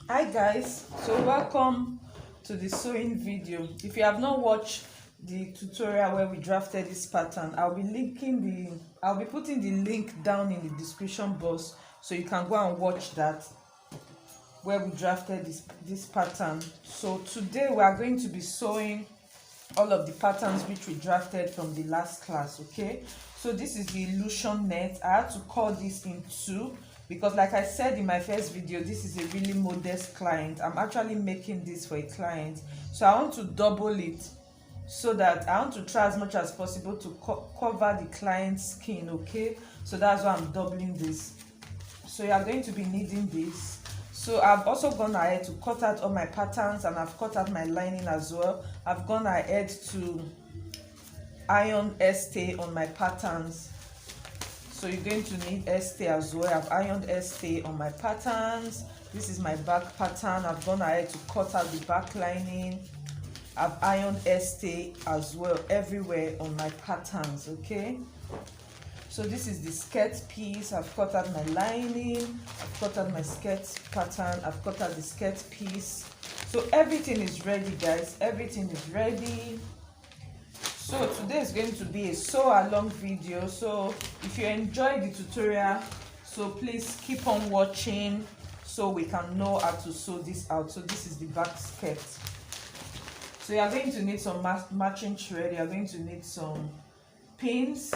Hi guys, so welcome to the sewing video. If you have not watched the tutorial where we drafted this pattern, I'll be putting the link down in the description box so you can go and watch that, where we drafted this pattern. So today we are going to be sewing all of the patterns which we drafted from the last class. Okay, so this is the illusion net. I had to cut this in two because, like I said in my first video, this is a really modest client. I'm actually making this for a client, so I want to double it so that I want to try as much as possible to cover the client's skin. Okay, so that's why I'm doubling this. So you are going to be needing this. So I've also gone ahead to cut out all my patterns, and I've cut out my lining as well. I've gone ahead to iron stay on my patterns, so you're going to need stay as well. I've ironed stay on my patterns. This is my back pattern. I've gone ahead to cut out the back lining. I've ironed stay as well everywhere on my patterns. Okay, so this is the skirt piece. I've cut out my lining, I've cut out my skirt pattern, I've cut out the skirt piece. So everything is ready, guys. Everything is ready. So today is going to be a sew along video. So if you enjoyed the tutorial, so please keep on watching so we can know how to sew this out. So this is the back skirt. So you are going to need some matching thread. You are going to need some pins.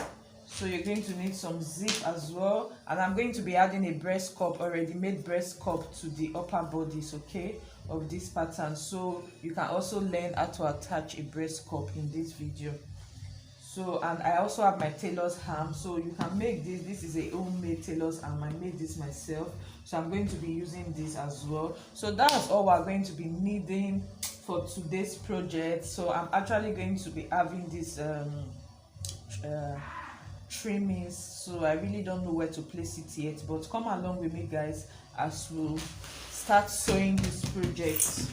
So you're going to need some zip as well, and I'm going to be adding a breast cup, already made breast cup, to the upper bodies, okay, of this pattern. So you can also learn how to attach a breast cup in this video. So, and I also have my tailor's arm, so you can make this is a homemade tailor's arm. I made this myself, so I'm going to be using this as well. So that's all we're going to be needing for today's project. So I'm actually going to be having this trimmings, so I really don't know where to place it yet, but come along with me, guys, as we'll start sewing this project.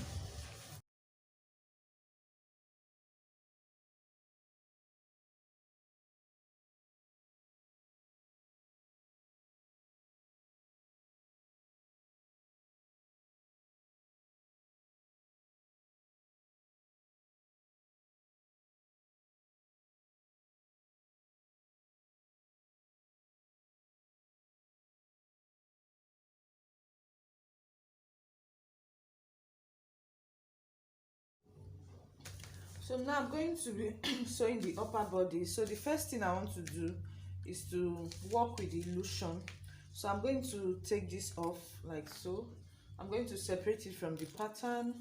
So now I'm going to be sewing the upper body. So the first thing I want to do is to work with the illusion. So I'm going to take this off like so. I'm going to separate it from the pattern.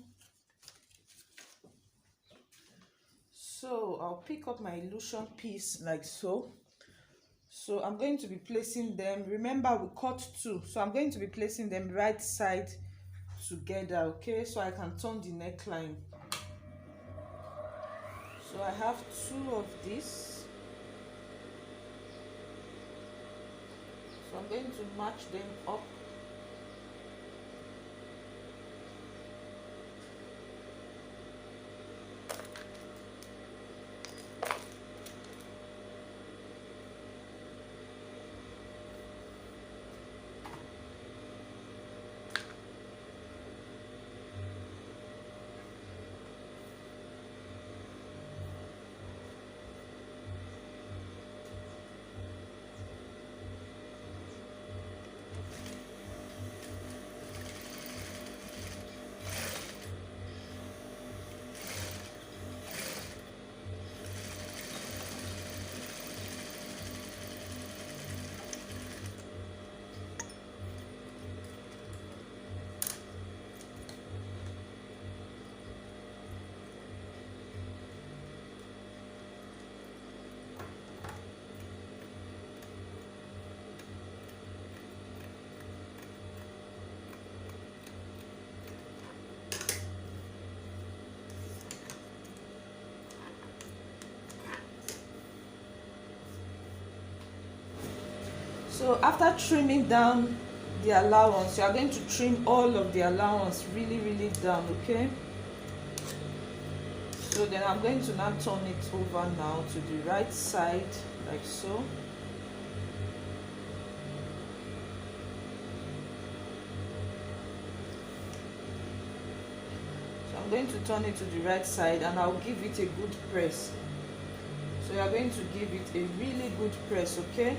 So I'll pick up my illusion piece like so. So I'm going to be placing them, remember we cut two, so I'm going to be placing them right side together, okay, so I can turn the neckline. So I have two of this, so I'm going to match them up. So after trimming down the allowance, you are going to trim all of the allowance really down, okay? So then I'm going to now turn it over now to the right side like so. I'm going to turn it to the right side and I'll give it a good press. So you are going to give it a really good press, okay?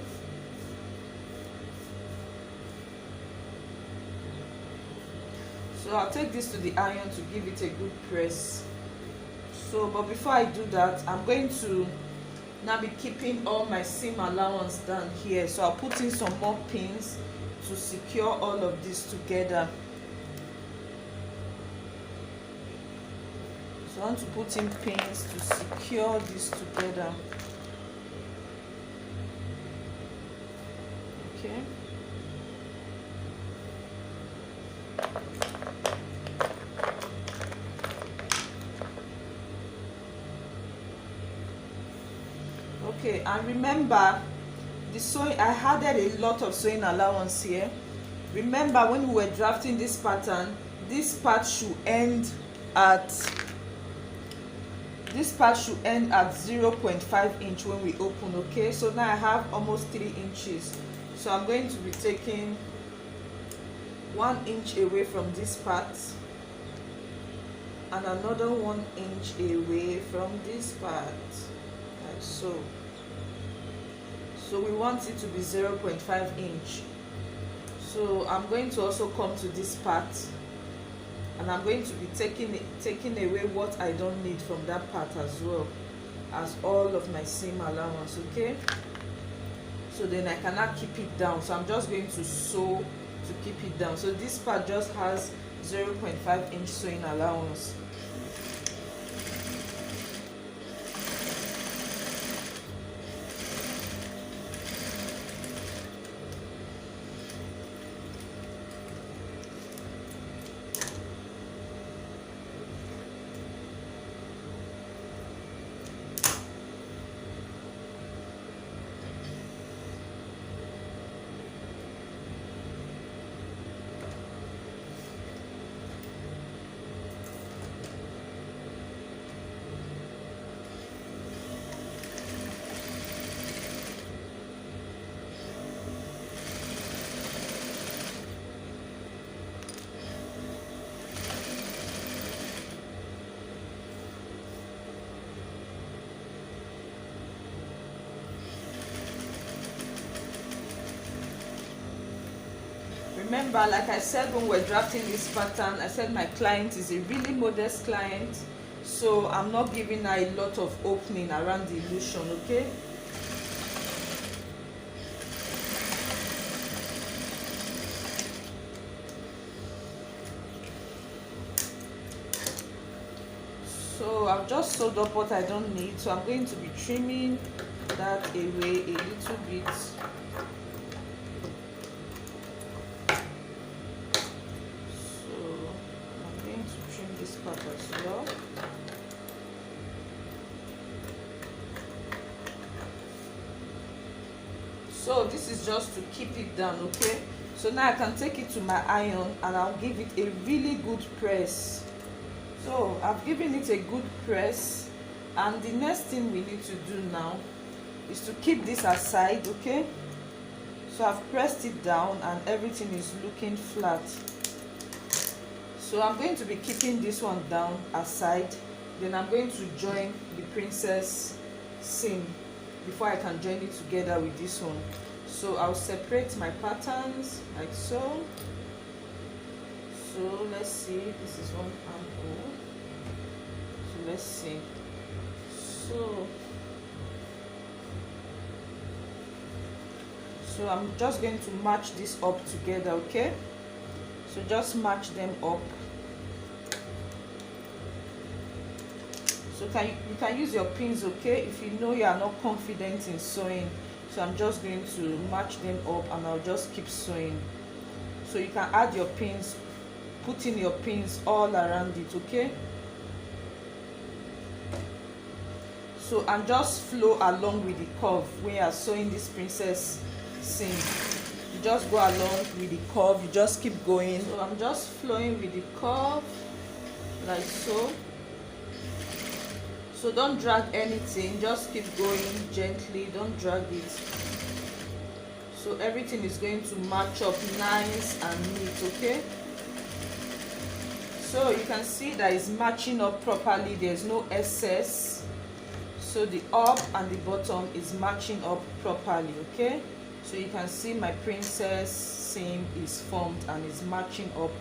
So I'll take this to the iron to give it a good press. So but before I do that, I'm going to now be keeping all my seam allowance down here. So I'll put in some more pins to secure all of this together. So I want to put in pins to secure this together. Okay. Okay, and remember the sewing, I added a lot of sewing allowance here. Remember when we were drafting this pattern, this part should end at 0.5 inch when we open. Okay, so now I have almost 3 inches. So I'm going to be taking 1 inch away from this part and another 1 inch away from this part, like so. So we want it to be 0.5 inch. So I'm going to also come to this part and I'm going to be taking away what I don't need from that part as well as all of my seam allowance. Okay, so then I cannot keep it down, so I'm just going to sew to keep it down. So this part just has 0.5 inch sewing allowance. Remember, like I said when we're drafting this pattern, I said my client is a really modest client, so I'm not giving her a lot of opening around the illusion. Okay, so I've just sewed up what I don't need, so I'm going to be trimming that away a little bit. As well. So this is just to keep it down. Okay, so now I can take it to my iron and I'll give it a really good press. So I've given it a good press, and the next thing we need to do now is to keep this aside. Okay, so I've pressed it down and everything is looking flat. So I'm going to be keeping this one down aside, then I'm going to join the princess seam before I can join it together with this one. So I'll separate my patterns like so. So let's see, this is one armhole. So let's see. So I'm just going to match this up together. Okay, so just match them up. So you can use your pins, okay, if you know you are not confident in sewing. So I'm just going to match them up and I'll just keep sewing. So you can add your pins, put in your pins all around it. Okay, so and just flow along with the curve when you are sewing this princess seam. You just go along with the curve, you just keep going. So I'm just flowing with the curve like so. So don't drag anything, just keep going gently, don't drag it. So everything is going to match up nice and neat. Okay, So you can see that it's matching up properly, there's no excess. So the up and the bottom is matching up properly. Okay, so you can see my princess seam is formed and is matching up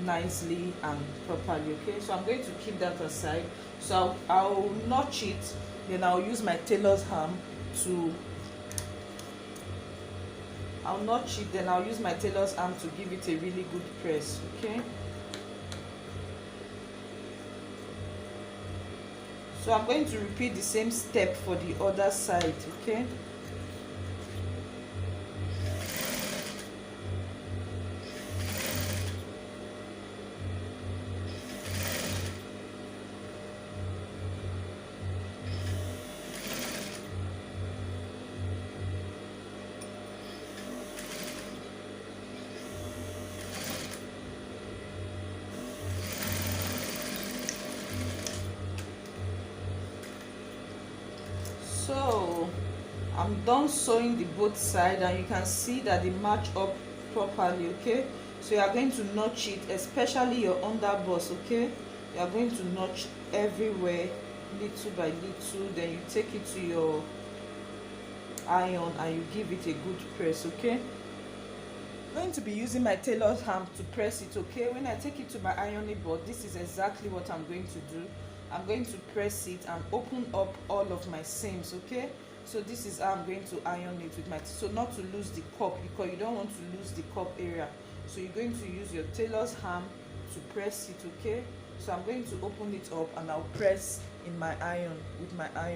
nicely and properly. Okay, so I'm going to keep that aside. So I'll notch it, then I'll use my tailor's hammer to give it a really good press. Okay, so I'm going to repeat the same step for the other side. Okay, so I'm done sewing the both side, and you can see that they match up properly. Okay, so you are going to notch it, especially your underbust. Okay, you are going to notch everywhere little by little, then you take it to your iron and you give it a good press. Okay, I'm going to be using my tailor's hammer to press it. Okay, when I take it to my ironing board, this is exactly what I'm going to do. I'm going to press it and open up all of my seams. Okay, so this is how I'm going to iron it with my so not to lose the cup, because you don't want to lose the cup area. So you're going to use your tailor's hammer to press it. Okay, so I'm going to open it up and I'll press in my iron with my iron.